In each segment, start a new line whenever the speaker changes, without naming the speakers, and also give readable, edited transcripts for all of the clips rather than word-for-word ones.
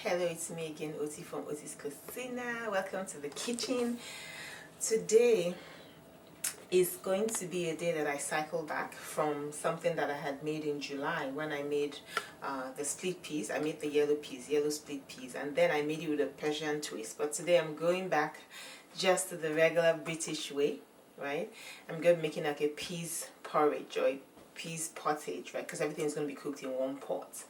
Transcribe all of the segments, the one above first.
Hello, it's me again, Oti from Oti's Cucina. Welcome to the kitchen. Today is going to be a day that I cycle back from something that I had made in July when I made the split peas. I made the yellow split peas, and then I made it with a Persian twist. But today I'm going back just to the regular British way, right? I'm going to be making like a peas porridge or a peas pottage, right? Because everything is going to be cooked in one pot.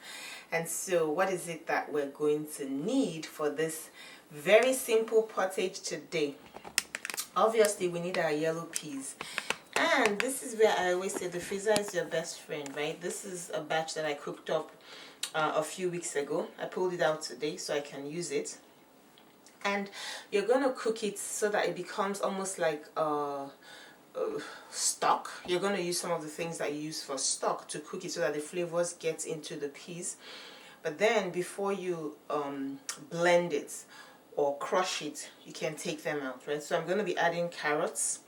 And so what is it that we're going to need for this very simple pottage today? Obviously we need our yellow peas, and this is where I always say the freezer is your best friend, right? This is a batch that I cooked up a few weeks ago. I pulled it out today so I can use it, and you're going to cook it so that it becomes almost like stock. You're going to use some of the things that you use for stock to cook it so that the flavors get into the peas. But then before you blend it or crush it, you can take them out, right? So I'm going to be adding carrots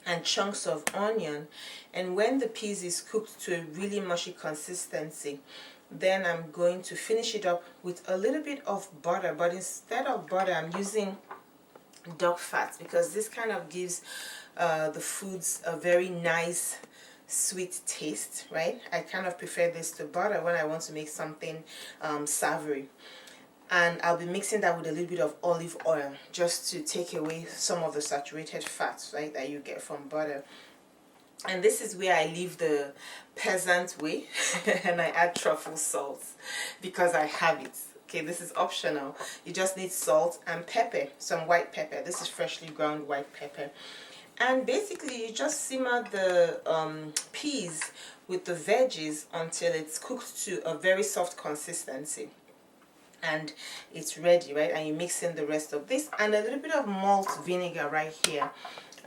and chunks of onion, and when the peas is cooked to a really mushy consistency, then I'm going to finish it up with a little bit of butter. But instead of butter, I'm using duck fat, because this kind of gives the foods a very nice sweet taste, right? I kind of prefer this to butter when I want to make something savory. And I'll be mixing that with a little bit of olive oil just to take away some of the saturated fats, right, that you get from butter. And this is where I leave the peasant way and I add truffle salt because I have it. Okay, this is optional. You just need salt and pepper, some white pepper. This is freshly ground white pepper. And basically you just simmer the peas with the veggies until it's cooked to a very soft consistency. And it's ready, right? And you mix in the rest of this and a little bit of malt vinegar right here,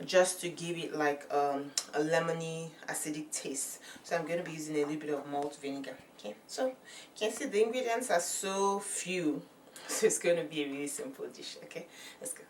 just to give it like a lemony acidic taste. So I'm going to be using a little bit of malt vinegar. Okay, so you can see the ingredients are so few, so it's going to be a really simple dish. Okay, let's go.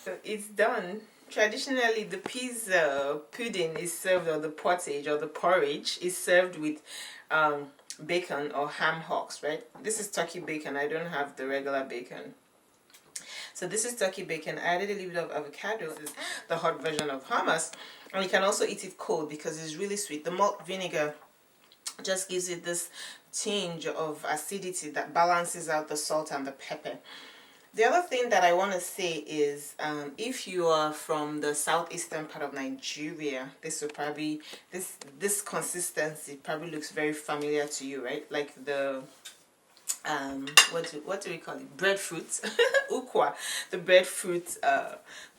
So it's done. Traditionally, the peas pudding is served, or the pottage or the porridge is served with bacon or ham hocks, right? This is turkey bacon. I don't have the regular bacon. So this is turkey bacon. I added a little bit of avocado. This is the hot version of hummus. And you can also eat it cold because it's really sweet. The malt vinegar just gives it this tinge of acidity that balances out the salt and the pepper. The other thing that I want to say is if you are from the southeastern part of Nigeria, this will probably, this consistency probably looks very familiar to you, right? Like the what do we call it? Breadfruit, ukwa, the breadfruit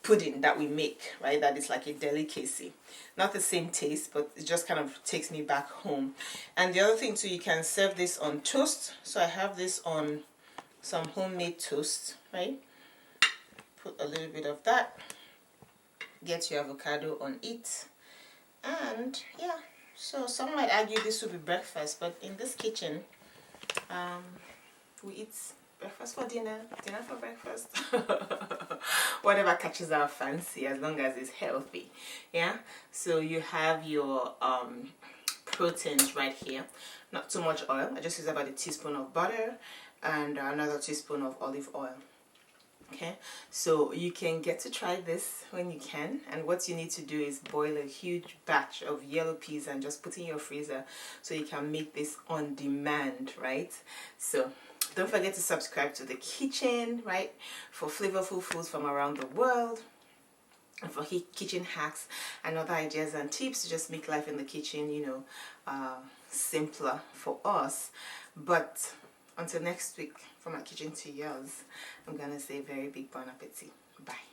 pudding that we make, right? That is like a delicacy. Not the same taste, but it just kind of takes me back home. And the other thing too, you can serve this on toast. So I have this on some homemade toast, right? Put a little bit of that, get your avocado on it, and yeah, so some might argue this will be breakfast, but in this kitchen we eat breakfast for dinner, dinner for breakfast, whatever catches our fancy, as long as it's healthy. Yeah, so you have your proteins right here. Not too much oil. I just use about a teaspoon of butter and another teaspoon of olive oil. Okay, so you can get to try this when you can, and what you need to do is boil a huge batch of yellow peas and just put in your freezer so you can make this on demand, right? So don't forget to subscribe to the kitchen, right, for flavorful foods from around the world, and for kitchen hacks and other ideas and tips to just make life in the kitchen, you know, simpler for us. But until next week, from my kitchen to yours, I'm gonna say very big bon appetit. Bye.